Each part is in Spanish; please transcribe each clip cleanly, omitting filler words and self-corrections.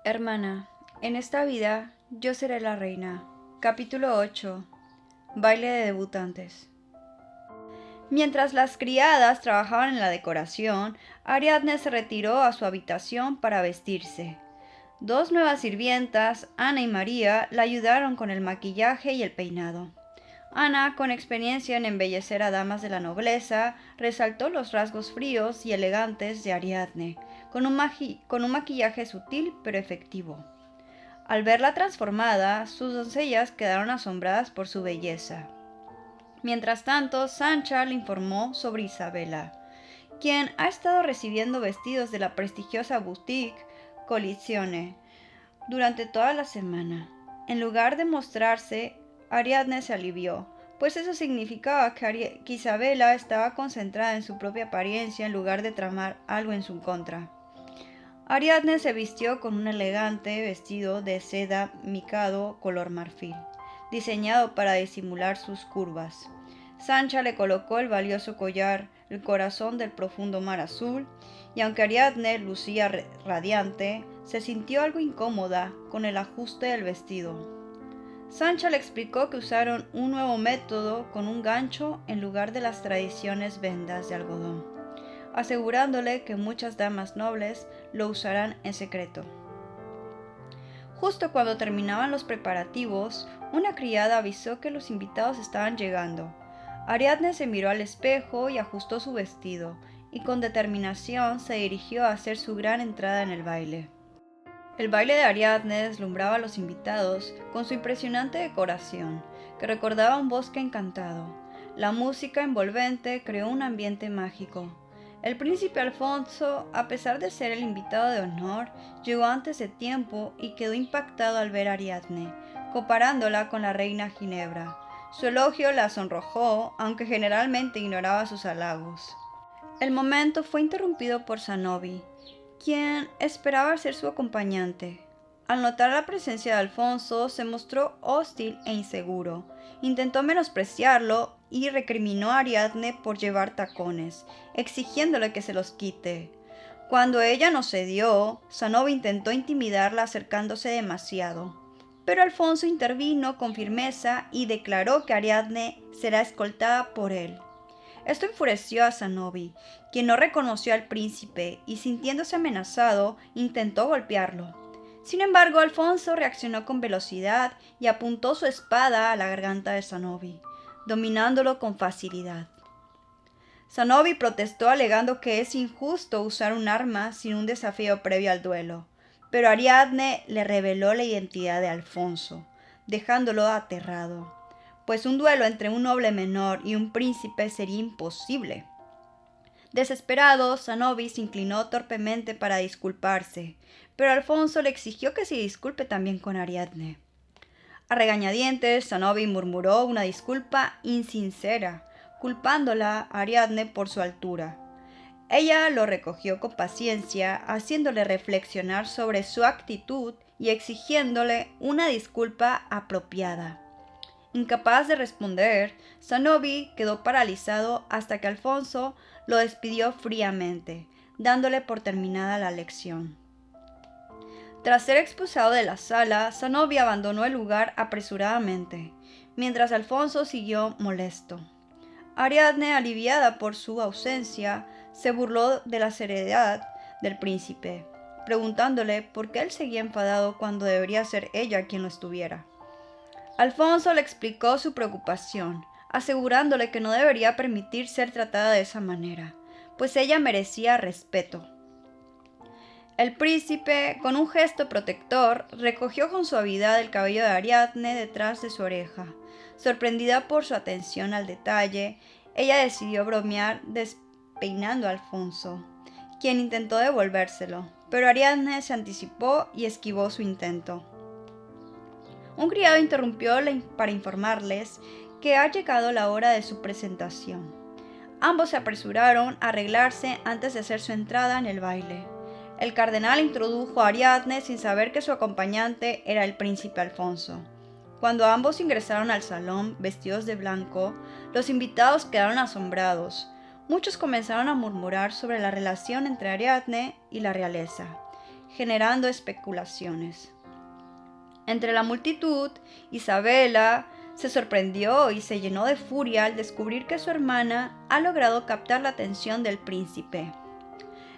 Hermana, en esta vida yo seré la reina. Capítulo 8. Baile de debutantes. Mientras las criadas trabajaban en la decoración, Ariadne se retiró a su habitación para vestirse. Dos nuevas sirvientas, Ana y María, la ayudaron con el maquillaje y el peinado. Ana, con experiencia en embellecer a damas de la nobleza, resaltó los rasgos fríos y elegantes de Ariadne, con un maquillaje sutil pero efectivo. Al verla transformada, sus doncellas quedaron asombradas por su belleza. Mientras tanto, Sancha le informó sobre Isabela, quien ha estado recibiendo vestidos de la prestigiosa boutique Collezione durante toda la semana. En lugar de mostrarse, Ariadne se alivió, pues eso significaba que Isabela estaba concentrada en su propia apariencia en lugar de tramar algo en su contra. Ariadne se vistió con un elegante vestido de seda micado color marfil, diseñado para disimular sus curvas. Sancha le colocó el valioso collar, el corazón del profundo mar azul, y aunque Ariadne lucía radiante, se sintió algo incómoda con el ajuste del vestido. Sancha le explicó que usaron un nuevo método con un gancho en lugar de las tradicionales vendas de algodón, asegurándole que muchas damas nobles lo usarán en secreto. Justo cuando terminaban los preparativos, una criada avisó que los invitados estaban llegando. Ariadne se miró al espejo y ajustó su vestido, y con determinación se dirigió a hacer su gran entrada en el baile. El baile de Ariadne deslumbraba a los invitados con su impresionante decoración, que recordaba un bosque encantado. La música envolvente creó un ambiente mágico. El príncipe Alfonso, a pesar de ser el invitado de honor, llegó antes de tiempo y quedó impactado al ver a Ariadne, comparándola con la reina Ginebra. Su elogio la sonrojó, aunque generalmente ignoraba sus halagos. El momento fue interrumpido por Zanobi, quien esperaba ser su acompañante. Al notar la presencia de Alfonso, se mostró hostil e inseguro. Intentó menospreciarlo y recriminó a Ariadne por llevar tacones, exigiéndole que se los quite. Cuando ella no cedió, Zanobi intentó intimidarla acercándose demasiado. Pero Alfonso intervino con firmeza y declaró que Ariadne será escoltada por él. Esto enfureció a Zanobi, quien no reconoció al príncipe y, sintiéndose amenazado, intentó golpearlo. Sin embargo, Alfonso reaccionó con velocidad y apuntó su espada a la garganta de Zanobi, dominándolo con facilidad. Zanobi protestó alegando que es injusto usar un arma sin un desafío previo al duelo, pero Ariadne le reveló la identidad de Alfonso, dejándolo aterrado, pues un duelo entre un noble menor y un príncipe sería imposible. Desesperado, Zanobi se inclinó torpemente para disculparse, pero Alfonso le exigió que se disculpe también con Ariadne. A regañadientes, Zanobi murmuró una disculpa insincera, culpándola a Ariadne por su altura. Ella lo recogió con paciencia, haciéndole reflexionar sobre su actitud y exigiéndole una disculpa apropiada. Incapaz de responder, Zanobi quedó paralizado hasta que Alfonso lo despidió fríamente, dándole por terminada la lección. Tras ser expulsado de la sala, Zanobi abandonó el lugar apresuradamente, mientras Alfonso siguió molesto. Ariadne, aliviada por su ausencia, se burló de la seriedad del príncipe, preguntándole por qué él seguía enfadado cuando debería ser ella quien lo estuviera. Alfonso le explicó su preocupación, asegurándole que no debería permitir ser tratada de esa manera, pues ella merecía respeto. El príncipe, con un gesto protector, recogió con suavidad el cabello de Ariadne detrás de su oreja. Sorprendida por su atención al detalle, ella decidió bromear despeinando a Alfonso, quien intentó devolvérselo, pero Ariadne se anticipó y esquivó su intento. Un criado interrumpió para informarles que ha llegado la hora de su presentación. Ambos se apresuraron a arreglarse antes de hacer su entrada en el baile. El cardenal introdujo a Ariadne sin saber que su acompañante era el príncipe Alfonso. Cuando ambos ingresaron al salón vestidos de blanco, los invitados quedaron asombrados. Muchos comenzaron a murmurar sobre la relación entre Ariadne y la realeza. generando especulaciones. Entre la multitud, Isabela se sorprendió y se llenó de furia al descubrir que su hermana ha logrado captar la atención del príncipe.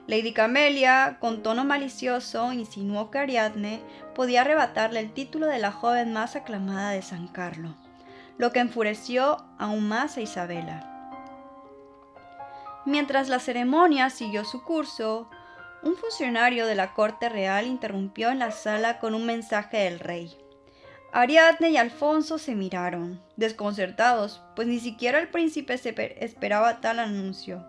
Lady Camelia, con tono malicioso, insinuó que Ariadne podía arrebatarle el título de la joven más aclamada de San Carlo, lo que enfureció aún más a Isabela. Mientras la ceremonia siguió su curso, un funcionario de la corte real interrumpió en la sala con un mensaje del rey. Ariadne y Alfonso se miraron, desconcertados, pues ni siquiera el príncipe esperaba tal anuncio.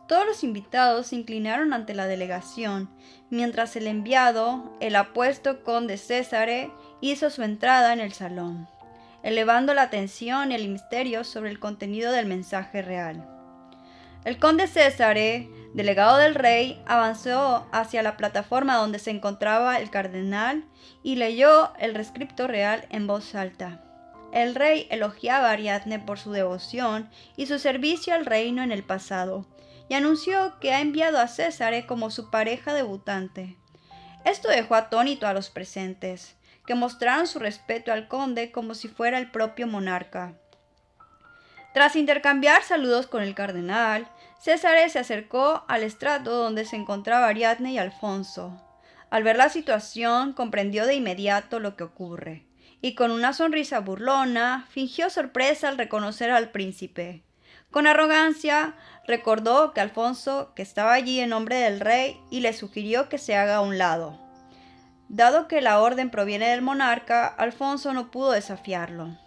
Todos los invitados se inclinaron ante la delegación, mientras el enviado, el apuesto conde Césare, hizo su entrada en el salón, elevando la atención y el misterio sobre el contenido del mensaje real. El conde Césare, delegado del rey, avanzó hacia la plataforma donde se encontraba el cardenal y leyó el rescripto real en voz alta. El rey elogiaba a Ariadne por su devoción y su servicio al reino en el pasado, y anunció que ha enviado a Césare como su pareja debutante. Esto dejó atónito a los presentes, que mostraron su respeto al conde como si fuera el propio monarca. Tras intercambiar saludos con el cardenal, Césare se acercó al estrato donde se encontraba Ariadne y Alfonso. Al ver la situación, comprendió de inmediato lo que ocurre, y con una sonrisa burlona, fingió sorpresa al reconocer al príncipe. Con arrogancia, recordó que Alfonso que estaba allí en nombre del rey y le sugirió que se haga a un lado. Dado que la orden proviene del monarca, Alfonso no pudo desafiarlo.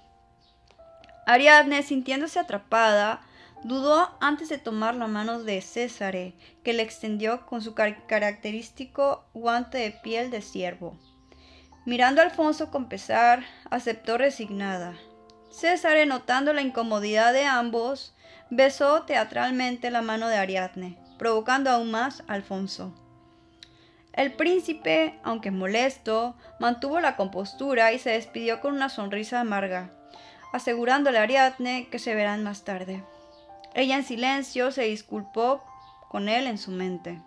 Ariadne, sintiéndose atrapada, dudó antes de tomar la mano de Césare, que le extendió con su característico guante de piel de ciervo. Mirando a Alfonso con pesar, aceptó resignada. Césare, notando la incomodidad de ambos, besó teatralmente la mano de Ariadne, provocando aún más a Alfonso. El príncipe, aunque molesto, mantuvo la compostura y se despidió con una sonrisa amarga, asegurándole a Ariadne que se verán más tarde. Ella en silencio se disculpó con él en su mente.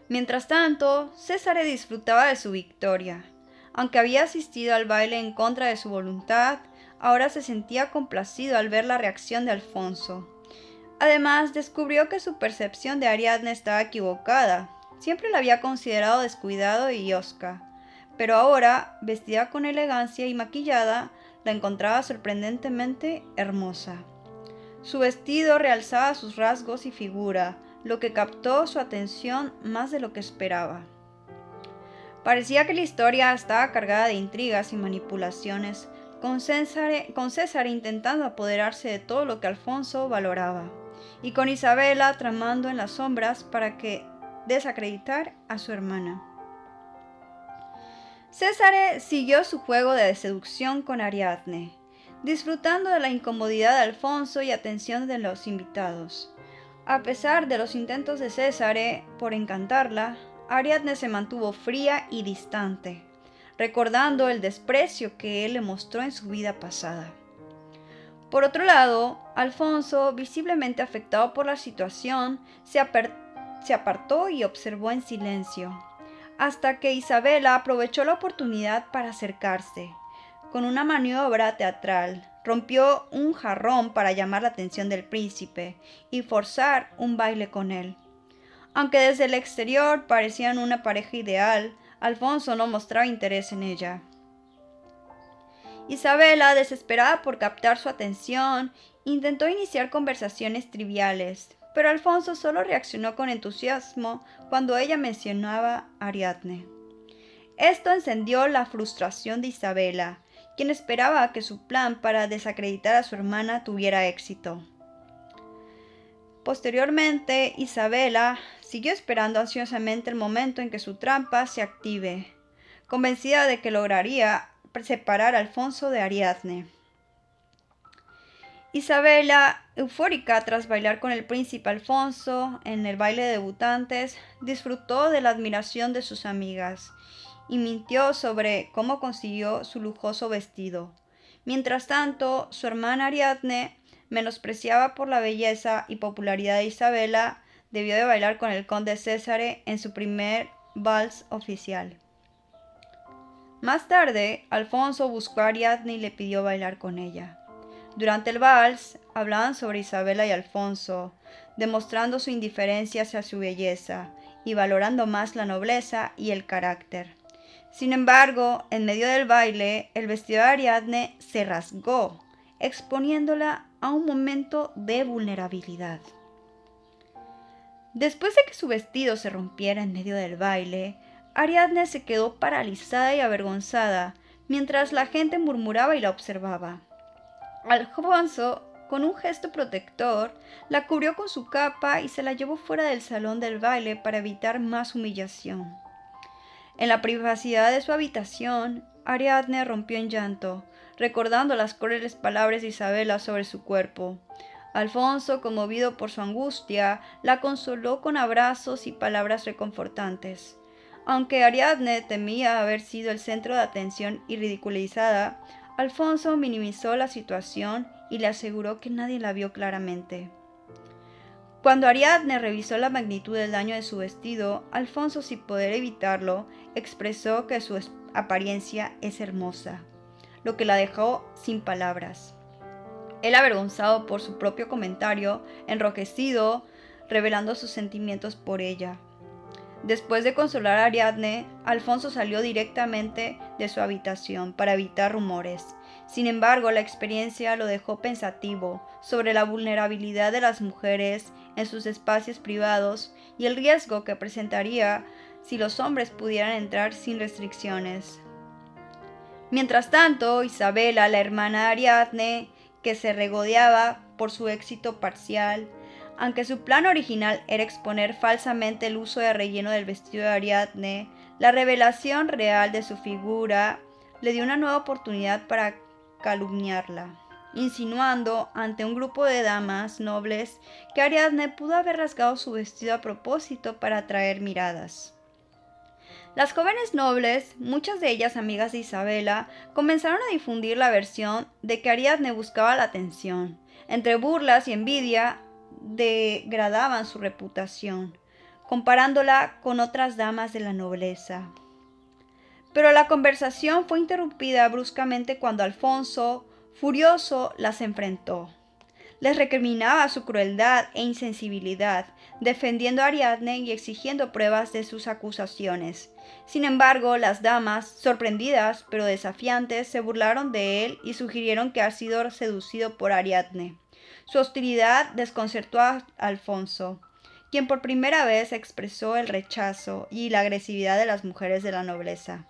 Mientras tanto, Césare disfrutaba de su victoria. Aunque había asistido al baile en contra de su voluntad, ahora se sentía complacido al ver la reacción de Alfonso. Además, descubrió que su percepción de Ariadne estaba equivocada. Siempre la había considerado descuidado y hosca, pero ahora, vestida con elegancia y maquillada, la encontraba sorprendentemente hermosa. Su vestido realzaba sus rasgos y figura, lo que captó su atención más de lo que esperaba. Parecía que la historia estaba cargada de intrigas y manipulaciones, con César intentando apoderarse de todo lo que Alfonso valoraba, y con Isabela tramando en las sombras para desacreditar a su hermana. Césare siguió su juego de seducción con Ariadne, disfrutando de la incomodidad de Alfonso y atención de los invitados. A pesar de los intentos de Césare por encantarla, Ariadne se mantuvo fría y distante, recordando el desprecio que él le mostró en su vida pasada. Por otro lado, Alfonso, visiblemente afectado por la situación, se apartó y observó en silencio, hasta que Isabela aprovechó la oportunidad para acercarse. Con una maniobra teatral, rompió un jarrón para llamar la atención del príncipe y forzar un baile con él. Aunque desde el exterior parecían una pareja ideal, Alfonso no mostraba interés en ella. Isabela, desesperada por captar su atención, intentó iniciar conversaciones triviales, pero Alfonso solo reaccionó con entusiasmo cuando ella mencionaba a Ariadne. Esto encendió la frustración de Isabela, quien esperaba que su plan para desacreditar a su hermana tuviera éxito. Posteriormente, Isabela siguió esperando ansiosamente el momento en que su trampa se active, convencida de que lograría separar a Alfonso de Ariadne. Isabela, eufórica tras bailar con el príncipe Alfonso en el baile de debutantes, disfrutó de la admiración de sus amigas y mintió sobre cómo consiguió su lujoso vestido. Mientras tanto, su hermana Ariadne, menospreciada por la belleza y popularidad de Isabela, debió de bailar con el conde Césare en su primer vals oficial. Más tarde, Alfonso buscó a Ariadne y le pidió bailar con ella. Durante el vals, hablaban sobre Isabela y Alfonso, demostrando su indiferencia hacia su belleza y valorando más la nobleza y el carácter. Sin embargo, en medio del baile, el vestido de Ariadne se rasgó, exponiéndola a un momento de vulnerabilidad. Después de que su vestido se rompiera en medio del baile, Ariadne se quedó paralizada y avergonzada, mientras la gente murmuraba y la observaba. Alfonso, con un gesto protector, la cubrió con su capa y se la llevó fuera del salón del baile para evitar más humillación. En la privacidad de su habitación, Ariadne rompió en llanto, recordando las crueles palabras de Isabela sobre su cuerpo. Alfonso, conmovido por su angustia, la consoló con abrazos y palabras reconfortantes. Aunque Ariadne temía haber sido el centro de atención y ridiculizada, Alfonso minimizó la situación y le aseguró que nadie la vio claramente. Cuando Ariadne revisó la magnitud del daño de su vestido, Alfonso, sin poder evitarlo, expresó que su apariencia es hermosa, lo que la dejó sin palabras. Él, avergonzado por su propio comentario, enrojecido, revelando sus sentimientos por ella. Después de consolar a Ariadne, Alfonso salió directamente de su habitación para evitar rumores. Sin embargo, la experiencia lo dejó pensativo sobre la vulnerabilidad de las mujeres en sus espacios privados y el riesgo que presentaría si los hombres pudieran entrar sin restricciones. Mientras tanto, Isabela, la hermana de Ariadne, que se regodeaba por su éxito parcial, aunque su plan original era exponer falsamente el uso de relleno del vestido de Ariadne, la revelación real de su figura le dio una nueva oportunidad para calumniarla, insinuando ante un grupo de damas nobles que Ariadne pudo haber rasgado su vestido a propósito para atraer miradas. Las jóvenes nobles, muchas de ellas amigas de Isabela, comenzaron a difundir la versión de que Ariadne buscaba la atención. Entre burlas y envidia, degradaban su reputación, comparándola con otras damas de la nobleza. Pero la conversación fue interrumpida bruscamente cuando Alfonso, furioso, las enfrentó. Les recriminaba su crueldad e insensibilidad, defendiendo a Ariadne y exigiendo pruebas de sus acusaciones. Sin embargo, las damas, sorprendidas pero desafiantes, se burlaron de él y sugirieron que ha sido seducido por Ariadne. Su hostilidad desconcertó a Alfonso, quien por primera vez expresó el rechazo y la agresividad de las mujeres de la nobleza.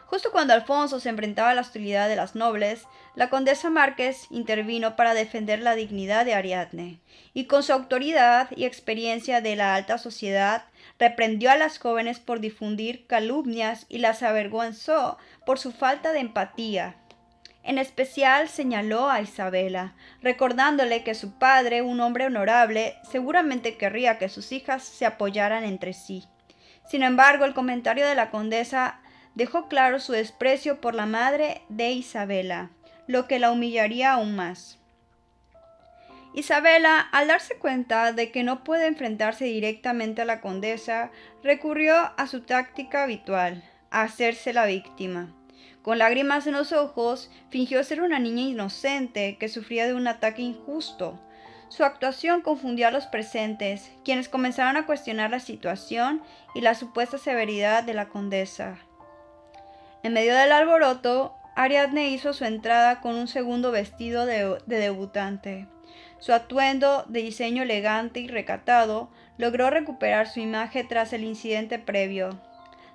Justo cuando Alfonso se enfrentaba a la hostilidad de las nobles, la condesa Márquez intervino para defender la dignidad de Ariadne, y con su autoridad y experiencia de la alta sociedad, reprendió a las jóvenes por difundir calumnias y las avergonzó por su falta de empatía. En especial señaló a Isabela, recordándole que su padre, un hombre honorable, seguramente querría que sus hijas se apoyaran entre sí. Sin embargo, el comentario de la condesa dejó claro su desprecio por la madre de Isabela, lo que la humillaría aún más. Isabela, al darse cuenta de que no puede enfrentarse directamente a la condesa, recurrió a su táctica habitual, a hacerse la víctima. Con lágrimas en los ojos, fingió ser una niña inocente que sufría de un ataque injusto. Su actuación confundió a los presentes, quienes comenzaron a cuestionar la situación y la supuesta severidad de la condesa. En medio del alboroto, Ariadne hizo su entrada con un segundo vestido de debutante. Su atuendo, de diseño elegante y recatado, logró recuperar su imagen tras el incidente previo.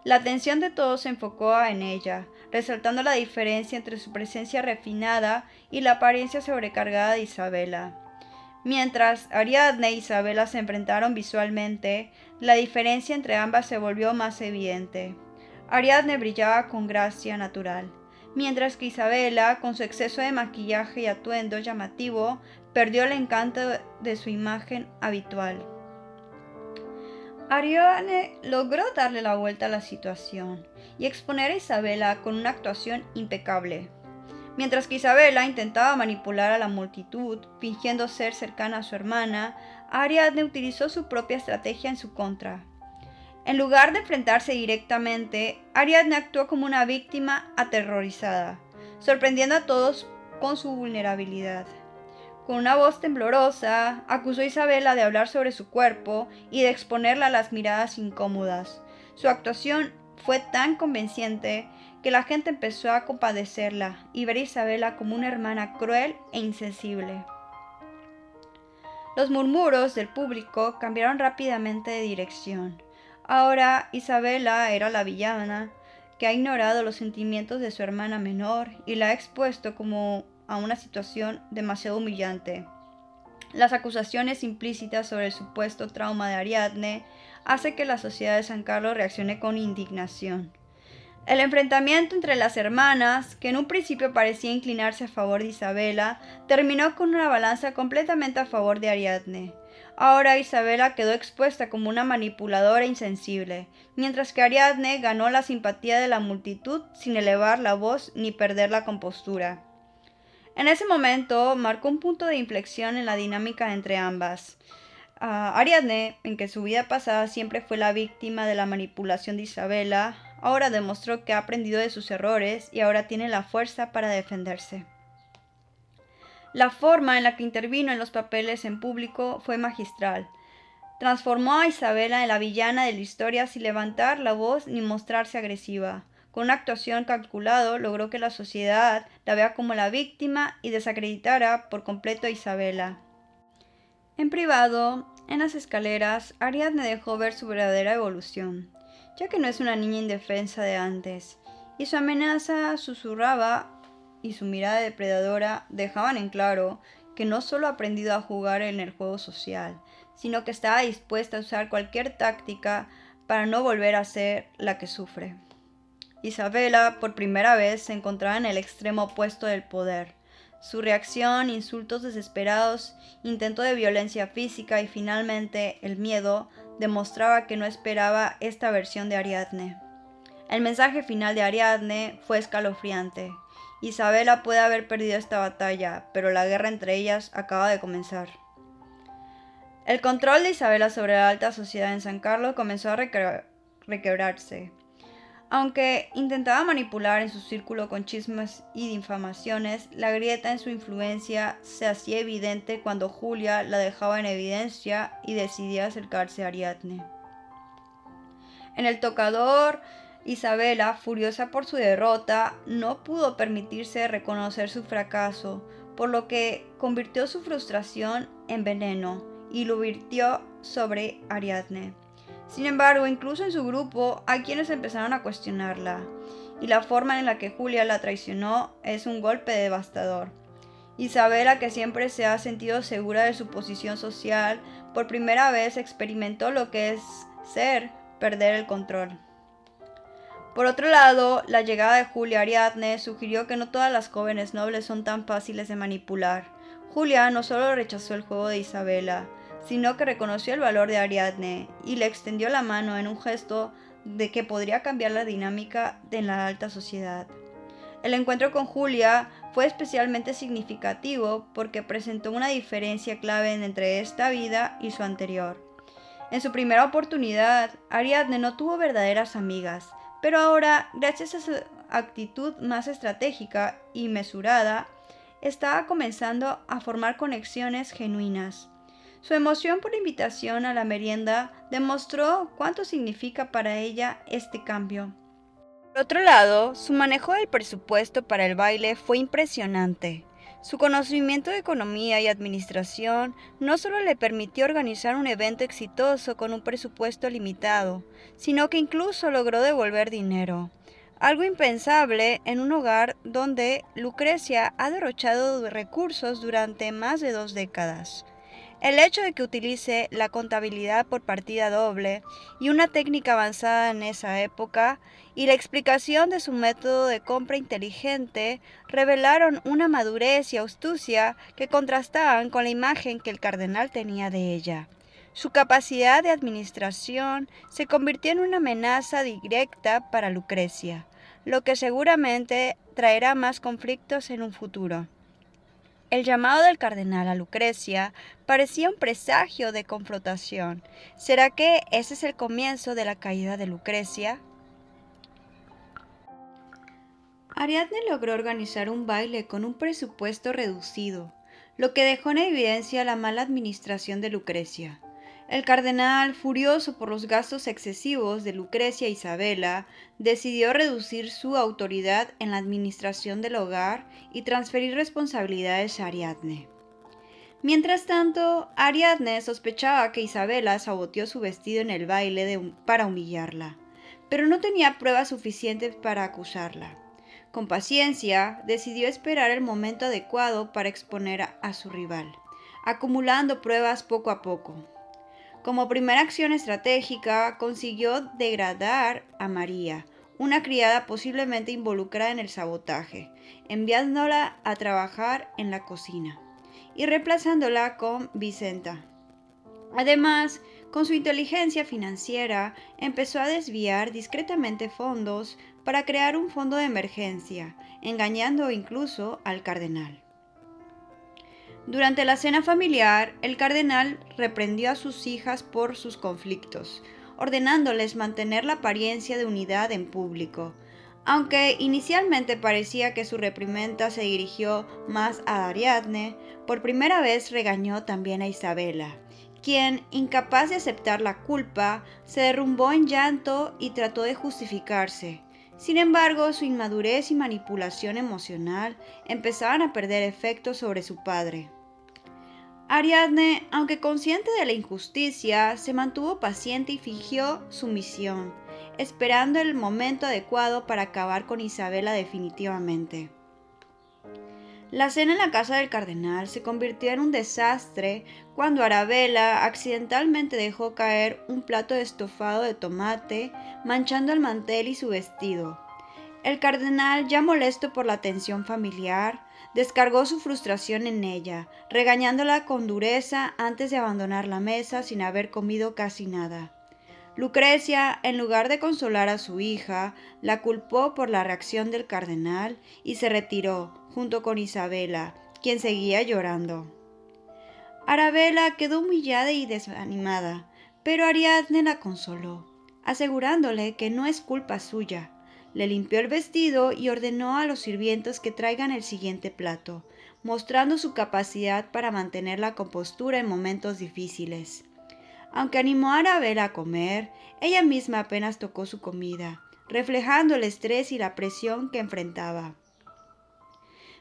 La atención de todos se enfocó en ella, resaltando la diferencia entre su presencia refinada y la apariencia sobrecargada de Isabela. Mientras Ariadne e Isabela se enfrentaron visualmente, la diferencia entre ambas se volvió más evidente. Ariadne brillaba con gracia natural, mientras que Isabela, con su exceso de maquillaje y atuendo llamativo, perdió el encanto de su imagen habitual. Ariadne logró darle la vuelta a la situación y exponer a Isabela con una actuación impecable. Mientras que Isabela intentaba manipular a la multitud, fingiendo ser cercana a su hermana, Ariadne utilizó su propia estrategia en su contra. En lugar de enfrentarse directamente, Ariadne actuó como una víctima aterrorizada, sorprendiendo a todos con su vulnerabilidad. Con una voz temblorosa, acusó a Isabela de hablar sobre su cuerpo y de exponerla a las miradas incómodas. Su actuación fue tan convincente que la gente empezó a compadecerla y ver a Isabela como una hermana cruel e insensible. Los murmuros del público cambiaron rápidamente de dirección. Ahora Isabela era la villana que ha ignorado los sentimientos de su hermana menor y la ha expuesto como a una situación demasiado humillante. Las acusaciones implícitas sobre el supuesto trauma de Ariadne hace que la sociedad de San Carlos reaccione con indignación. El enfrentamiento entre las hermanas, que en un principio parecía inclinarse a favor de Isabela, terminó con una balanza completamente a favor de Ariadne. Ahora Isabela quedó expuesta como una manipuladora insensible, mientras que Ariadne ganó la simpatía de la multitud sin elevar la voz ni perder la compostura. En ese momento marcó un punto de inflexión en la dinámica entre ambas. Ariadne, en que su vida pasada siempre fue la víctima de la manipulación de Isabela, ahora demostró que ha aprendido de sus errores y ahora tiene la fuerza para defenderse. La forma en la que intervino en los papeles en público fue magistral. Transformó a Isabela en la villana de la historia sin levantar la voz ni mostrarse agresiva. Con una actuación calculada logró que la sociedad la vea como la víctima y desacreditara por completo a Isabela. En privado, en las escaleras, Ariadne dejó ver su verdadera evolución, ya que no es una niña indefensa de antes, y su amenaza susurraba y su mirada depredadora dejaban en claro que no solo ha aprendido a jugar en el juego social, sino que estaba dispuesta a usar cualquier táctica para no volver a ser la que sufre. Isabela, por primera vez, se encontraba en el extremo opuesto del poder. Su reacción, insultos desesperados, intento de violencia física y finalmente el miedo demostraba que no esperaba esta versión de Ariadne. El mensaje final de Ariadne fue escalofriante. Isabela puede haber perdido esta batalla, pero la guerra entre ellas acaba de comenzar. El control de Isabela sobre la alta sociedad en San Carlos comenzó a requebrarse. Aunque intentaba manipular en su círculo con chismes y difamaciones, la grieta en su influencia se hacía evidente cuando Julia la dejaba en evidencia y decidía acercarse a Ariadne. En el tocador, Isabela, furiosa por su derrota, no pudo permitirse reconocer su fracaso, por lo que convirtió su frustración en veneno y lo virtió sobre Ariadne. Sin embargo, incluso en su grupo hay quienes empezaron a cuestionarla, y la forma en la que Julia la traicionó es un golpe devastador. Isabela, que siempre se ha sentido segura de su posición social, por primera vez experimentó lo que es perder el control. Por otro lado, la llegada de Julia a Ariadne sugirió que no todas las jóvenes nobles son tan fáciles de manipular. Julia no solo rechazó el juego de Isabela, sino que reconoció el valor de Ariadne y le extendió la mano en un gesto de que podría cambiar la dinámica de la alta sociedad. El encuentro con Julia fue especialmente significativo porque presentó una diferencia clave entre esta vida y su anterior. En su primera oportunidad, Ariadne no tuvo verdaderas amigas, pero ahora, gracias a su actitud más estratégica y mesurada, estaba comenzando a formar conexiones genuinas. Su emoción por la invitación a la merienda demostró cuánto significa para ella este cambio. Por otro lado, su manejo del presupuesto para el baile fue impresionante. Su conocimiento de economía y administración no solo le permitió organizar un evento exitoso con un presupuesto limitado, sino que incluso logró devolver dinero. Algo impensable en un hogar donde Lucrecia ha derrochado recursos durante más de 2 décadas. El hecho de que utilice la contabilidad por partida doble y una técnica avanzada en esa época y la explicación de su método de compra inteligente revelaron una madurez y astucia que contrastaban con la imagen que el cardenal tenía de ella. Su capacidad de administración se convirtió en una amenaza directa para Lucrecia, lo que seguramente traerá más conflictos en un futuro. El llamado del cardenal a Lucrecia parecía un presagio de confrontación. ¿Será que ese es el comienzo de la caída de Lucrecia? Ariadne logró organizar un baile con un presupuesto reducido, lo que dejó en evidencia la mala administración de Lucrecia. El cardenal, furioso por los gastos excesivos de Lucrecia e Isabela, decidió reducir su autoridad en la administración del hogar y transferir responsabilidades a Ariadne. Mientras tanto, Ariadne sospechaba que Isabela saboteó su vestido en el baile para humillarla, pero no tenía pruebas suficientes para acusarla. Con paciencia, decidió esperar el momento adecuado para exponer a su rival, acumulando pruebas poco a poco. Como primera acción estratégica, consiguió degradar a María, una criada posiblemente involucrada en el sabotaje, enviándola a trabajar en la cocina y reemplazándola con Vicenta. Además, con su inteligencia financiera, empezó a desviar discretamente fondos para crear un fondo de emergencia, engañando incluso al cardenal. Durante la cena familiar, el cardenal reprendió a sus hijas por sus conflictos, ordenándoles mantener la apariencia de unidad en público. Aunque inicialmente parecía que su reprimenda se dirigió más a Ariadne, por primera vez regañó también a Isabela, quien, incapaz de aceptar la culpa, se derrumbó en llanto y trató de justificarse. Sin embargo, su inmadurez y manipulación emocional empezaban a perder efecto sobre su padre. Ariadne, aunque consciente de la injusticia, se mantuvo paciente y fingió sumisión, esperando el momento adecuado para acabar con Isabela definitivamente. La cena en la casa del cardenal se convirtió en un desastre cuando Arabella accidentalmente dejó caer un plato de estofado de tomate, manchando el mantel y su vestido. El cardenal, ya molesto por la tensión familiar, descargó su frustración en ella, regañándola con dureza antes de abandonar la mesa sin haber comido casi nada. Lucrecia, en lugar de consolar a su hija, la culpó por la reacción del cardenal y se retiró, junto con Isabela, quien seguía llorando. Arabella quedó humillada y desanimada, pero Ariadne la consoló, asegurándole que no es culpa suya. Le limpió el vestido y ordenó a los sirvientes que traigan el siguiente plato, mostrando su capacidad para mantener la compostura en momentos difíciles. Aunque animó a Arabella a comer, ella misma apenas tocó su comida, reflejando el estrés y la presión que enfrentaba.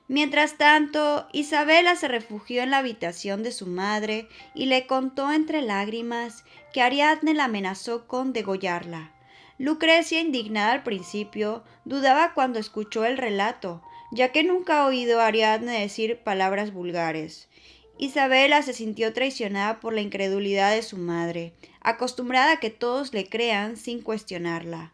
Mientras tanto, Isabela se refugió en la habitación de su madre y le contó entre lágrimas que Ariadne la amenazó con degollarla. Lucrecia, indignada al principio, dudaba cuando escuchó el relato, ya que nunca ha oído a Ariadne decir palabras vulgares. Isabela se sintió traicionada por la incredulidad de su madre, acostumbrada a que todos le crean sin cuestionarla.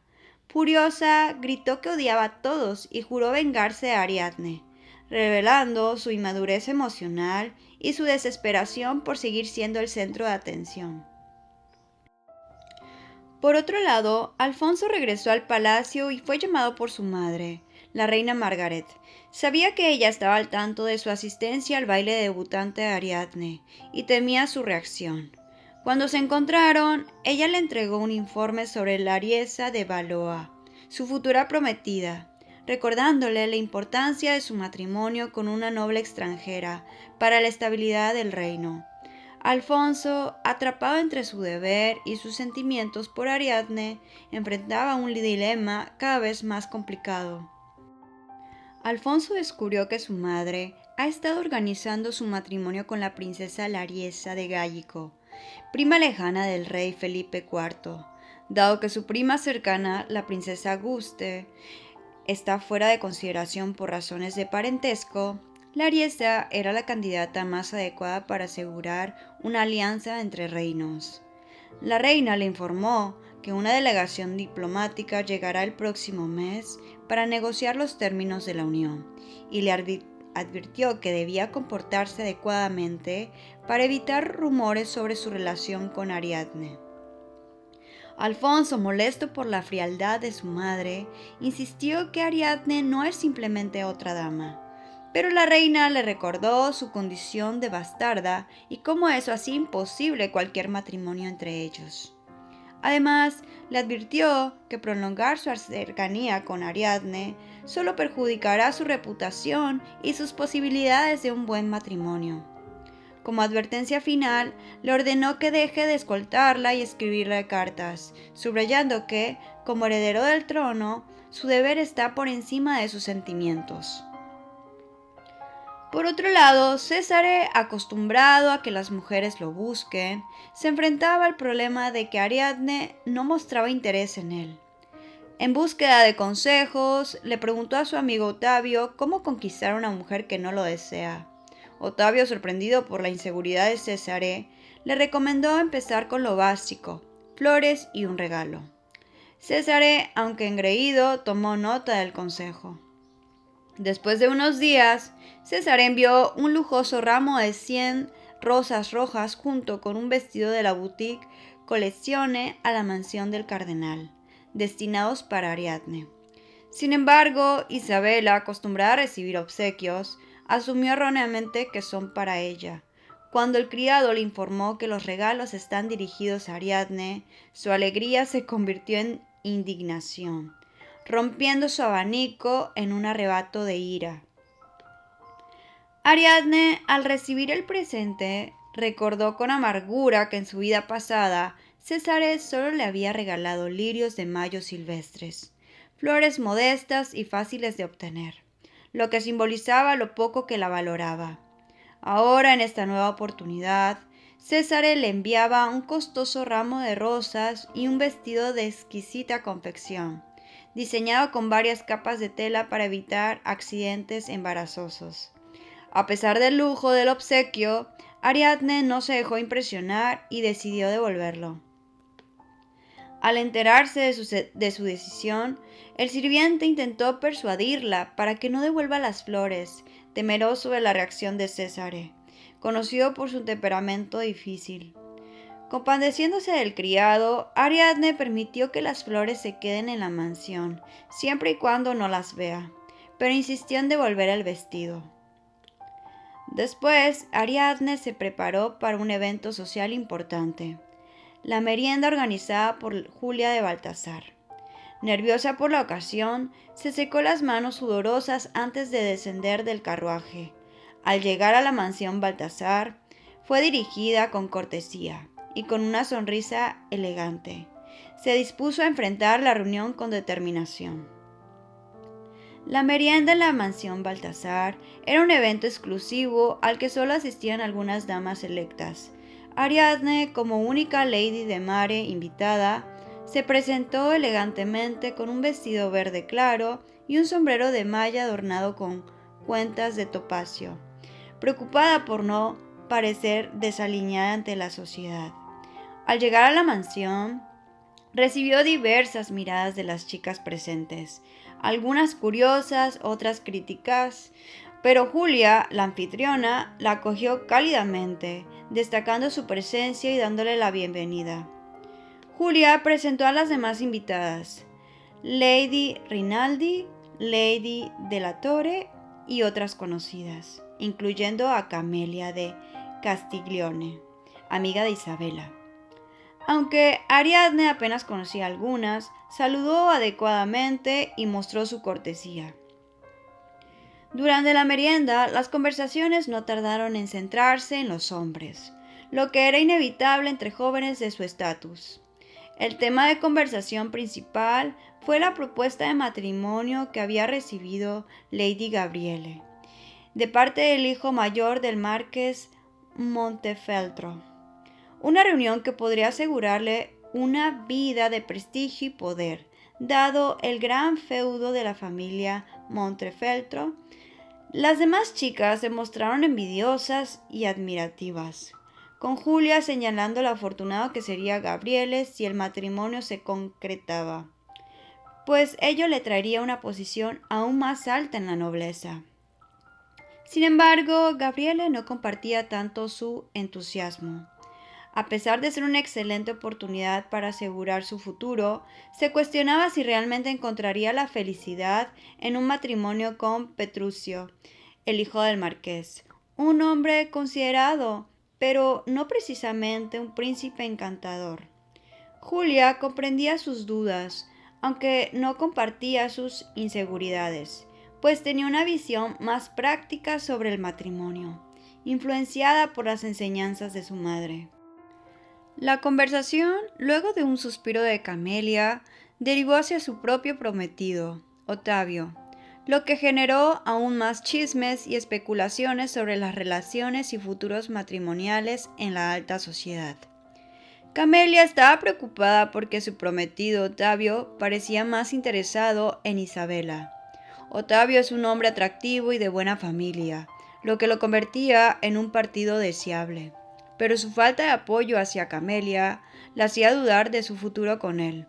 Furiosa, gritó que odiaba a todos y juró vengarse de Ariadne, revelando su inmadurez emocional y su desesperación por seguir siendo el centro de atención. Por otro lado, Alfonso regresó al palacio y fue llamado por su madre, la reina Margaret. Sabía que ella estaba al tanto de su asistencia al baile debutante de Ariadne y temía su reacción. Cuando se encontraron, ella le entregó un informe sobre la Ariesa de Valois, su futura prometida, recordándole la importancia de su matrimonio con una noble extranjera para la estabilidad del reino. Alfonso, atrapado entre su deber y sus sentimientos por Ariadne, enfrentaba un dilema cada vez más complicado. Alfonso descubrió que su madre ha estado organizando su matrimonio con la princesa Lariesa de Gálico, prima lejana del rey Felipe IV, dado que su prima cercana, la princesa Auguste, está fuera de consideración por razones de parentesco. Lariesa era la candidata más adecuada para asegurar una alianza entre reinos. La reina le informó que una delegación diplomática llegará el próximo mes para negociar los términos de la unión y le advirtió que debía comportarse adecuadamente para evitar rumores sobre su relación con Ariadne. Alfonso, molesto por la frialdad de su madre, insistió que Ariadne no es simplemente otra dama. Pero la reina le recordó su condición de bastarda y cómo eso hacía imposible cualquier matrimonio entre ellos. Además, le advirtió que prolongar su cercanía con Ariadne solo perjudicará su reputación y sus posibilidades de un buen matrimonio. Como advertencia final, le ordenó que deje de escoltarla y escribirle cartas, subrayando que, como heredero del trono, su deber está por encima de sus sentimientos. Por otro lado, César, acostumbrado a que las mujeres lo busquen, se enfrentaba al problema de que Ariadne no mostraba interés en él. En búsqueda de consejos, le preguntó a su amigo Otavio cómo conquistar a una mujer que no lo desea. Otavio, sorprendido por la inseguridad de César, le recomendó empezar con lo básico, flores y un regalo. César, aunque engreído, tomó nota del consejo. Después de unos días, César envió un lujoso ramo de 100 rosas rojas junto con un vestido de la boutique Collezione a la mansión del cardenal, destinados para Ariadne. Sin embargo, Isabela, acostumbrada a recibir obsequios, asumió erróneamente que son para ella. Cuando el criado le informó que los regalos están dirigidos a Ariadne, su alegría se convirtió en indignación, rompiendo su abanico en un arrebato de ira. Ariadne, al recibir el presente, recordó con amargura que en su vida pasada César solo le había regalado lirios de mayo silvestres, flores modestas y fáciles de obtener, lo que simbolizaba lo poco que la valoraba. Ahora, en esta nueva oportunidad, César le enviaba un costoso ramo de rosas y un vestido de exquisita confección, diseñado con varias capas de tela para evitar accidentes embarazosos. A pesar del lujo del obsequio, Ariadne no se dejó impresionar y decidió devolverlo. Al enterarse de su decisión, el sirviente intentó persuadirla para que no devuelva las flores, temeroso de la reacción de César, conocido por su temperamento difícil. Compadeciéndose del criado, Ariadne permitió que las flores se queden en la mansión, siempre y cuando no las vea, pero insistió en devolver el vestido. Después, Ariadne se preparó para un evento social importante, la merienda organizada por Julia de Baltasar. Nerviosa por la ocasión, se secó las manos sudorosas antes de descender del carruaje. Al llegar a la mansión Baltasar, fue dirigida con cortesía y con una sonrisa elegante. Se dispuso a enfrentar la reunión con determinación. La merienda en la mansión Baltasar era un evento exclusivo al que solo asistían algunas damas selectas. Ariadne, como única lady de mare invitada, se presentó elegantemente con un vestido verde claro y un sombrero de malla adornado con cuentas de topacio, preocupada por no parecer desaliñada ante la sociedad. Al llegar a la mansión, recibió diversas miradas de las chicas presentes, algunas curiosas, otras críticas, pero Julia, la anfitriona, la acogió cálidamente, destacando su presencia y dándole la bienvenida. Julia presentó a las demás invitadas, Lady Rinaldi, Lady de la Torre y otras conocidas, incluyendo a Camelia de Castiglione, amiga de Isabela. Aunque Ariadne apenas conocía algunas, saludó adecuadamente y mostró su cortesía. Durante la merienda, las conversaciones no tardaron en centrarse en los hombres, lo que era inevitable entre jóvenes de su estatus. El tema de conversación principal fue la propuesta de matrimonio que había recibido Lady Gabriele, de parte del hijo mayor del marqués Montefeltro. Una reunión que podría asegurarle una vida de prestigio y poder, dado el gran feudo de la familia Montefeltro. Las demás chicas se mostraron envidiosas y admirativas, con Julia señalando lo afortunado que sería Gabriele si el matrimonio se concretaba, pues ello le traería una posición aún más alta en la nobleza. Sin embargo, Gabriele no compartía tanto su entusiasmo. A pesar de ser una excelente oportunidad para asegurar su futuro, se cuestionaba si realmente encontraría la felicidad en un matrimonio con Petruccio, el hijo del marqués, un hombre considerado, pero no precisamente un príncipe encantador. Julia comprendía sus dudas, aunque no compartía sus inseguridades, pues tenía una visión más práctica sobre el matrimonio, influenciada por las enseñanzas de su madre. La conversación, luego de un suspiro de Camelia, derivó hacia su propio prometido, Ottavio, lo que generó aún más chismes y especulaciones sobre las relaciones y futuros matrimoniales en la alta sociedad. Camelia estaba preocupada porque su prometido Ottavio parecía más interesado en Isabela. Ottavio es un hombre atractivo y de buena familia, lo que lo convertía en un partido deseable, pero su falta de apoyo hacia Camelia la hacía dudar de su futuro con él.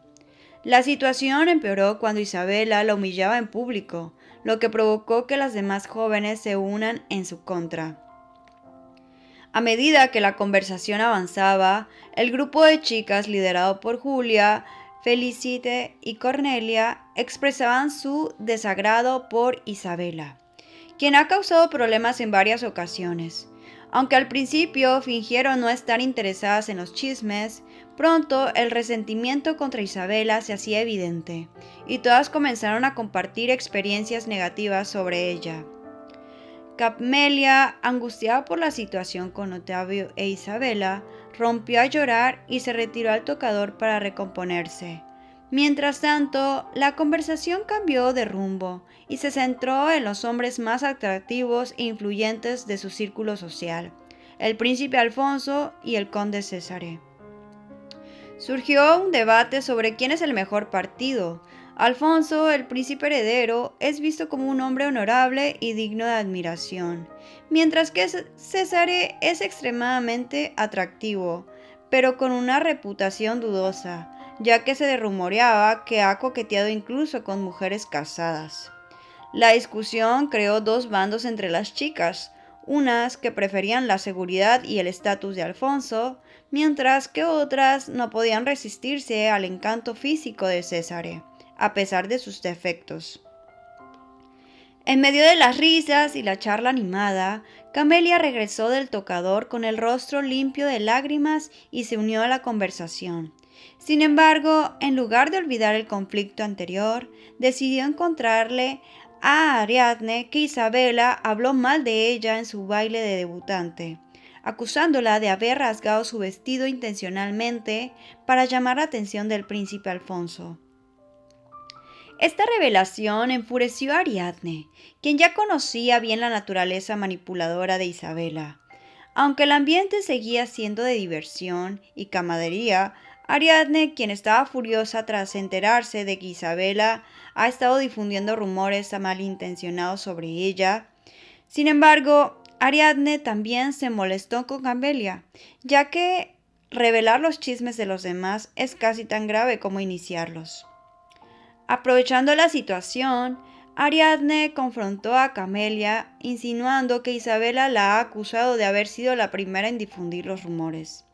La situación empeoró cuando Isabela la humillaba en público, lo que provocó que las demás jóvenes se unan en su contra. A medida que la conversación avanzaba, el grupo de chicas liderado por Julia, Felicite y Cornelia expresaban su desagrado por Isabela, quien ha causado problemas en varias ocasiones. Aunque al principio fingieron no estar interesadas en los chismes, pronto el resentimiento contra Isabela se hacía evidente, y todas comenzaron a compartir experiencias negativas sobre ella. Camelia, angustiada por la situación con Ottavio e Isabela, rompió a llorar y se retiró al tocador para recomponerse. Mientras tanto, la conversación cambió de rumbo y se centró en los hombres más atractivos e influyentes de su círculo social, el príncipe Alfonso y el conde Césare. Surgió un debate sobre quién es el mejor partido. Alfonso, el príncipe heredero, es visto como un hombre honorable y digno de admiración, mientras que Césare es extremadamente atractivo, pero con una reputación dudosa, ya que se rumoreaba que ha coqueteado incluso con mujeres casadas. La discusión creó dos bandos entre las chicas, unas que preferían la seguridad y el estatus de Alfonso, mientras que otras no podían resistirse al encanto físico de Césare, a pesar de sus defectos. En medio de las risas y la charla animada, Camelia regresó del tocador con el rostro limpio de lágrimas y se unió a la conversación. Sin embargo, en lugar de olvidar el conflicto anterior, decidió encontrarle a Ariadne que Isabela habló mal de ella en su baile de debutante, acusándola de haber rasgado su vestido intencionalmente para llamar la atención del príncipe Alfonso. Esta revelación enfureció a Ariadne, quien ya conocía bien la naturaleza manipuladora de Isabela. Aunque el ambiente seguía siendo de diversión y camaradería, Ariadne, quien estaba furiosa tras enterarse de que Isabela ha estado difundiendo rumores malintencionados sobre ella. Sin embargo, Ariadne también se molestó con Camelia, ya que revelar los chismes de los demás es casi tan grave como iniciarlos. Aprovechando la situación, Ariadne confrontó a Camelia, insinuando que Isabela la ha acusado de haber sido la primera en difundir los rumores.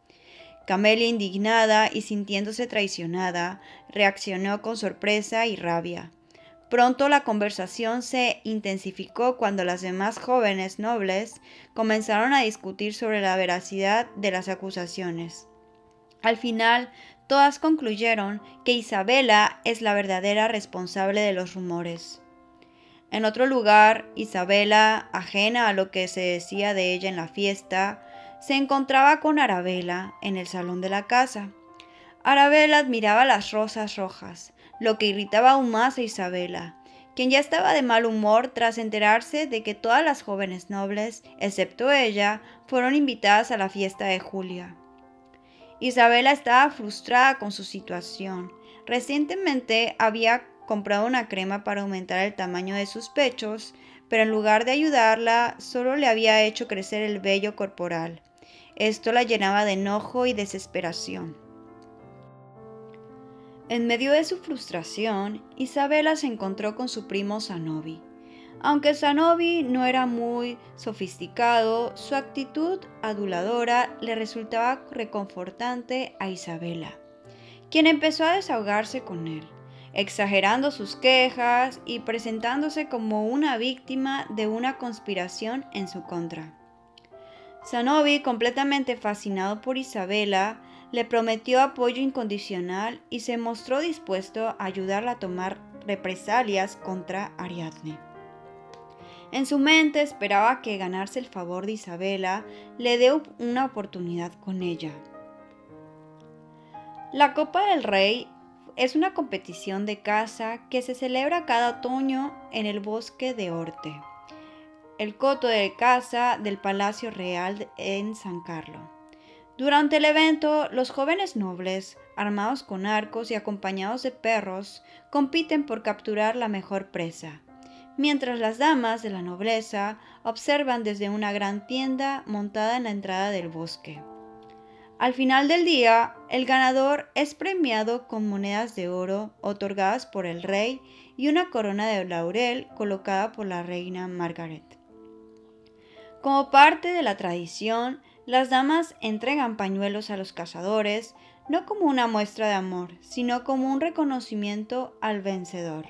Camelia, indignada y sintiéndose traicionada, reaccionó con sorpresa y rabia. Pronto la conversación se intensificó cuando las demás jóvenes nobles comenzaron a discutir sobre la veracidad de las acusaciones. Al final, todas concluyeron que Isabela es la verdadera responsable de los rumores. En otro lugar, Isabela, ajena a lo que se decía de ella en la fiesta, se encontraba con Arabella en el salón de la casa. Arabella admiraba las rosas rojas, lo que irritaba aún más a Isabela, quien ya estaba de mal humor tras enterarse de que todas las jóvenes nobles, excepto ella, fueron invitadas a la fiesta de Julia. Isabela estaba frustrada con su situación. Recientemente había comprado una crema para aumentar el tamaño de sus pechos, pero en lugar de ayudarla, solo le había hecho crecer el vello corporal. Esto la llenaba de enojo y desesperación. En medio de su frustración, Isabela se encontró con su primo Zanobi. Aunque Zanobi no era muy sofisticado, su actitud aduladora le resultaba reconfortante a Isabela, quien empezó a desahogarse con él. exagerando sus quejas y presentándose como una víctima de una conspiración en su contra. Zanobi, completamente fascinado por Isabela, le prometió apoyo incondicional y se mostró dispuesto a ayudarla a tomar represalias contra Ariadne. En su mente esperaba que ganarse el favor de Isabela le dé una oportunidad con ella. La Copa del Rey es una competición de caza que se celebra cada otoño en el bosque de Orte, el coto de caza del Palacio Real en San Carlo. Durante el evento, los jóvenes nobles, armados con arcos y acompañados de perros, compiten por capturar la mejor presa, mientras las damas de la nobleza observan desde una gran tienda montada en la entrada del bosque. Al final del día, el ganador es premiado con monedas de oro otorgadas por el rey y una corona de laurel colocada por la reina Margaret. Como parte de la tradición, las damas entregan pañuelos a los cazadores, no como una muestra de amor, sino como un reconocimiento al vencedor.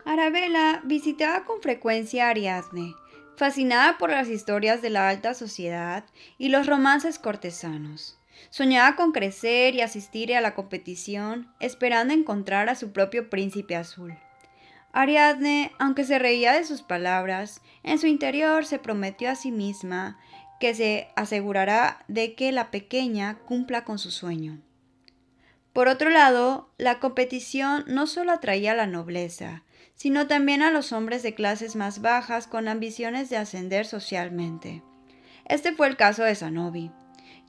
Arabella visitaba con frecuencia a Ariadne, fascinada por las historias de la alta sociedad y los romances cortesanos. Soñaba con crecer y asistir a la competición, esperando encontrar a su propio príncipe azul. Ariadne, aunque se reía de sus palabras, en su interior se prometió a sí misma que se asegurará de que la pequeña cumpla con su sueño. Por otro lado, la competición no solo atraía a la nobleza, sino también a los hombres de clases más bajas con ambiciones de ascender socialmente. Este fue el caso de Zanobi,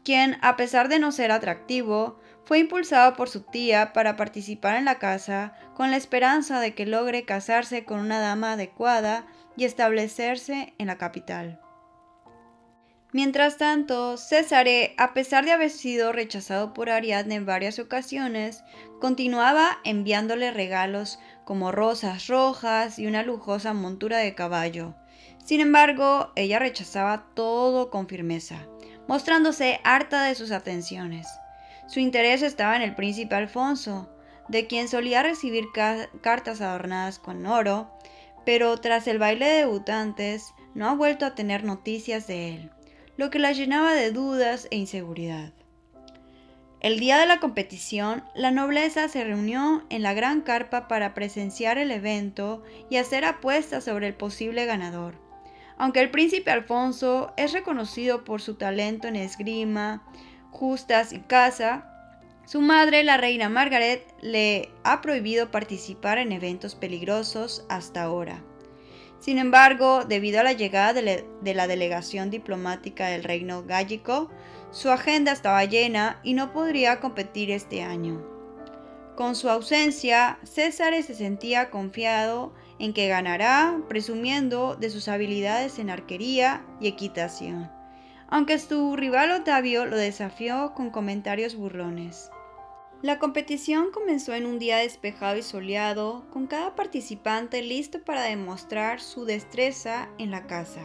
quien, a pesar de no ser atractivo, fue impulsado por su tía para participar en la caza con la esperanza de que logre casarse con una dama adecuada y establecerse en la capital. Mientras tanto, Césare, a pesar de haber sido rechazado por Ariadne en varias ocasiones, continuaba enviándole regalos como rosas rojas y una lujosa montura de caballo. Sin embargo, ella rechazaba todo con firmeza, mostrándose harta de sus atenciones. Su interés estaba en el príncipe Alfonso, de quien solía recibir cartas adornadas con oro, pero tras el baile de debutantes no ha vuelto a tener noticias de él, lo que la llenaba de dudas e inseguridad. El día de la competición, la nobleza se reunió en la gran carpa para presenciar el evento y hacer apuestas sobre el posible ganador. Aunque el príncipe Alfonso es reconocido por su talento en esgrima, justas y caza, su madre, la reina Margaret, le ha prohibido participar en eventos peligrosos hasta ahora. Sin embargo, debido a la llegada de la delegación diplomática del reino gállico, su agenda estaba llena y no podría competir este año. Con su ausencia, César se sentía confiado en que ganará, presumiendo de sus habilidades en arquería y equitación, aunque su rival Otavio lo desafió con comentarios burlones. La competición comenzó en un día despejado y soleado, con cada participante listo para demostrar su destreza en la caza.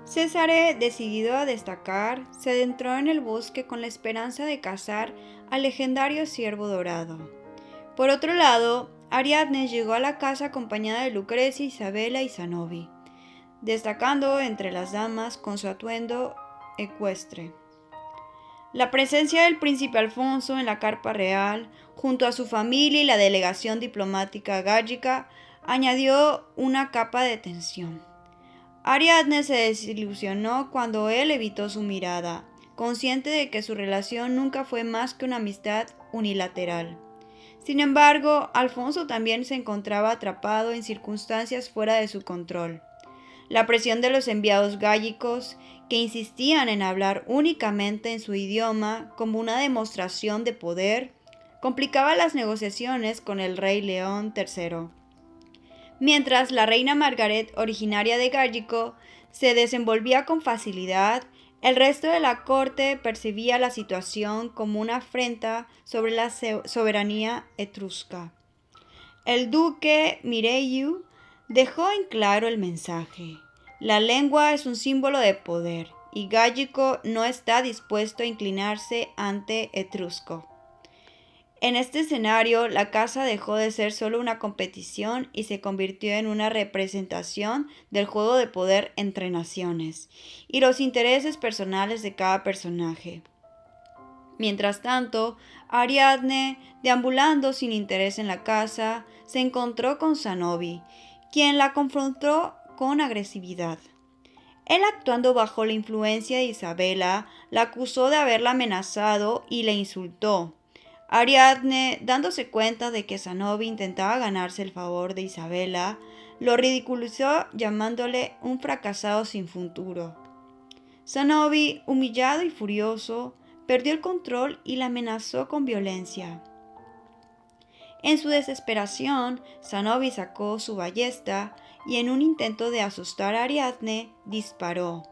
Césare, decidido a destacar, se adentró en el bosque con la esperanza de cazar al legendario ciervo dorado. Por otro lado, Ariadne llegó a la casa acompañada de Lucrecia, Isabela y Zanobi, destacando entre las damas con su atuendo ecuestre. La presencia del príncipe Alfonso en la carpa real, junto a su familia y la delegación diplomática gállica, añadió una capa de tensión. Ariadne se desilusionó cuando él evitó su mirada, consciente de que su relación nunca fue más que una amistad unilateral. Sin embargo, Alfonso también se encontraba atrapado en circunstancias fuera de su control. La presión de los enviados gállicos, que insistían en hablar únicamente en su idioma como una demostración de poder, complicaba las negociaciones con el rey León III. Mientras la reina Margaret, originaria de Gállico, se desenvolvía con facilidad, el resto de la corte percibía la situación como una afrenta sobre la soberanía etrusca. El duque Mireyu dejó en claro el mensaje. La lengua es un símbolo de poder y Gállico no está dispuesto a inclinarse ante Etrusco. En este escenario, la caza dejó de ser solo una competición y se convirtió en una representación del juego de poder entre naciones y los intereses personales de cada personaje. Mientras tanto, Ariadne, deambulando sin interés en la casa, se encontró con Zanobi, quien la confrontó con agresividad. Él, actuando bajo la influencia de Isabela, la acusó de haberla amenazado y le insultó. Ariadne, dándose cuenta de que Zanobi intentaba ganarse el favor de Isabela, lo ridiculizó llamándole un fracasado sin futuro. Zanobi, humillado y furioso, perdió el control y la amenazó con violencia. En su desesperación, Zanobi sacó su ballesta y en un intento de asustar a Ariadne, disparó.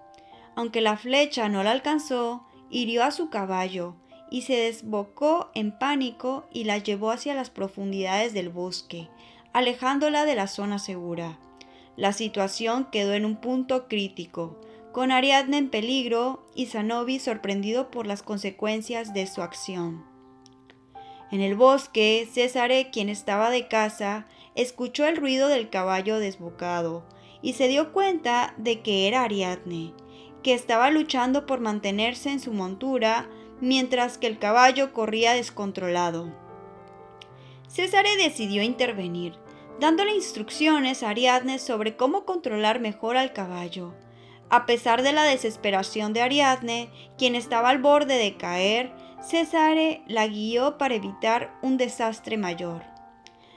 Aunque la flecha no la alcanzó, hirió a su caballo y se desbocó en pánico y la llevó hacia las profundidades del bosque, alejándola de la zona segura. La situación quedó en un punto crítico, con Ariadne en peligro y Zanobi sorprendido por las consecuencias de su acción. En el bosque, Césare, quien estaba de caza, escuchó el ruido del caballo desbocado y se dio cuenta de que era Ariadne, que estaba luchando por mantenerse en su montura mientras que el caballo corría descontrolado. Césare decidió intervenir, dándole instrucciones a Ariadne sobre cómo controlar mejor al caballo. A pesar de la desesperación de Ariadne, quien estaba al borde de caer, Césare la guió para evitar un desastre mayor.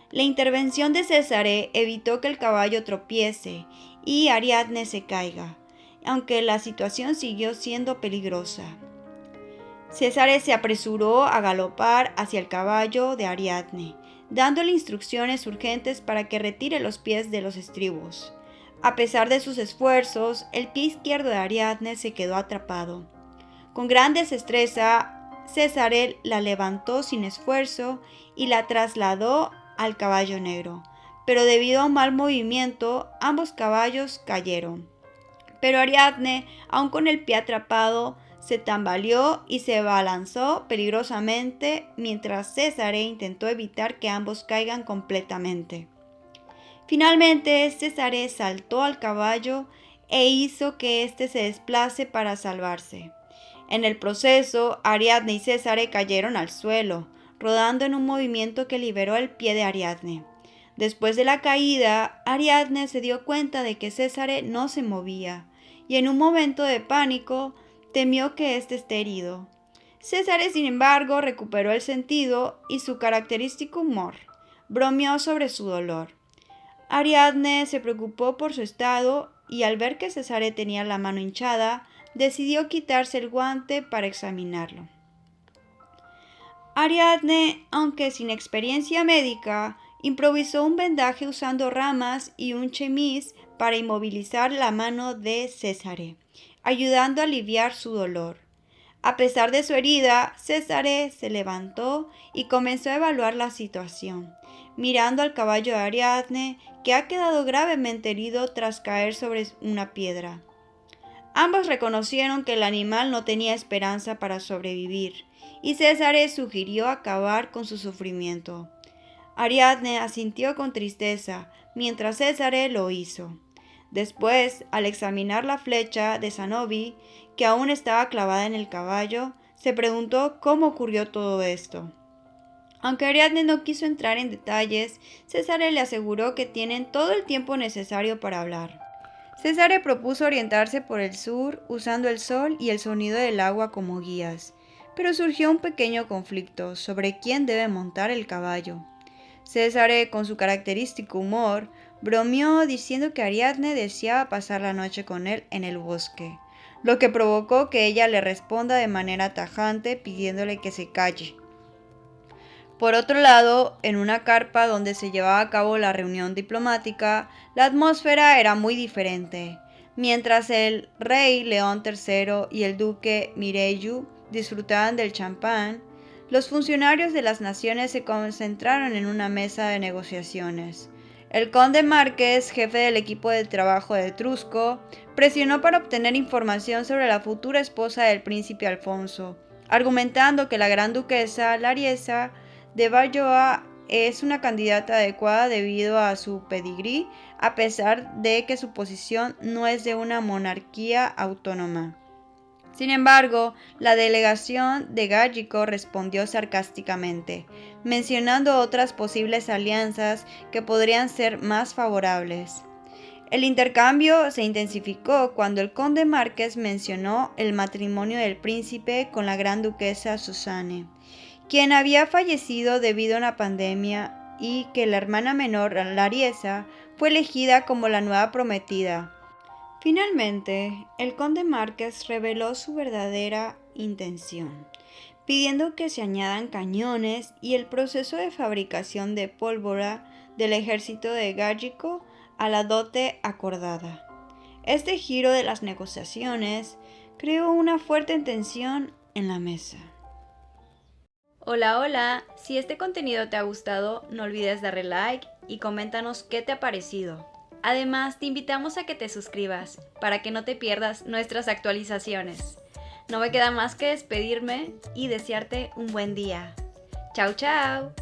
La intervención de Césare evitó que el caballo tropiece y Ariadne se caiga, aunque la situación siguió siendo peligrosa. Césare se apresuró a galopar hacia el caballo de Ariadne, dándole instrucciones urgentes para que retire los pies de los estribos. A pesar de sus esfuerzos, el pie izquierdo de Ariadne se quedó atrapado. Con gran destreza, Césare la levantó sin esfuerzo y la trasladó al caballo negro, pero debido a un mal movimiento, ambos caballos cayeron. Pero Ariadne, aun con el pie atrapado, se tambaleó y se abalanzó peligrosamente mientras Césare intentó evitar que ambos caigan completamente. Finalmente, Césare saltó al caballo e hizo que éste se desplace para salvarse. En el proceso, Ariadne y Césare cayeron al suelo, rodando en un movimiento que liberó el pie de Ariadne. Después de la caída, Ariadne se dio cuenta de que Césare no se movía, y en un momento de pánico, temió que éste esté herido. Césare, sin embargo, recuperó el sentido y su característico humor. Bromeó sobre su dolor. Ariadne se preocupó por su estado y al ver que Césare tenía la mano hinchada, decidió quitarse el guante para examinarlo. Ariadne, aunque sin experiencia médica, improvisó un vendaje usando ramas y un chemis para inmovilizar la mano de Césare, ayudando a aliviar su dolor. A pesar de su herida, Césare se levantó y comenzó a evaluar la situación, mirando al caballo de Ariadne, que ha quedado gravemente herido tras caer sobre una piedra. Ambos reconocieron que el animal no tenía esperanza para sobrevivir, y Césare sugirió acabar con su sufrimiento. Ariadne asintió con tristeza, mientras Césare lo hizo. Después, al examinar la flecha de Zanobi, que aún estaba clavada en el caballo, se preguntó cómo ocurrió todo esto. Aunque Ariadne no quiso entrar en detalles, Césare le aseguró que tienen todo el tiempo necesario para hablar. Césare propuso orientarse por el sur usando el sol y el sonido del agua como guías, pero surgió un pequeño conflicto sobre quién debe montar el caballo. Césare, con su característico humor, bromeó diciendo que Ariadne deseaba pasar la noche con él en el bosque, lo que provocó que ella le responda de manera tajante pidiéndole que se calle. Por otro lado, en una carpa donde se llevaba a cabo la reunión diplomática, la atmósfera era muy diferente. Mientras el rey León III y el duque Mireyu disfrutaban del champán, los funcionarios de las naciones se concentraron en una mesa de negociaciones. El conde Márquez, jefe del equipo de trabajo de Etrusco, presionó para obtener información sobre la futura esposa del príncipe Alfonso, argumentando que la gran duquesa Lariesa de Balboa es una candidata adecuada debido a su pedigrí, a pesar de que su posición no es de una monarquía autónoma. Sin embargo, la delegación de Gallico respondió sarcásticamente, mencionando otras posibles alianzas que podrían ser más favorables. El intercambio se intensificó cuando el conde Márquez mencionó el matrimonio del príncipe con la gran duquesa Susanne, quien había fallecido debido a una pandemia y que la hermana menor, Lariesa, fue elegida como la nueva prometida. Finalmente, el conde Márquez reveló su verdadera intención, pidiendo que se añadan cañones y el proceso de fabricación de pólvora del ejército de Gallico a la dote acordada. Este giro de las negociaciones creó una fuerte tensión en la mesa. Hola, hola, si este contenido te ha gustado, no olvides darle like y coméntanos qué te ha parecido. Además, te invitamos a que te suscribas para que no te pierdas nuestras actualizaciones. No me queda más que despedirme y desearte un buen día. Chao, chao.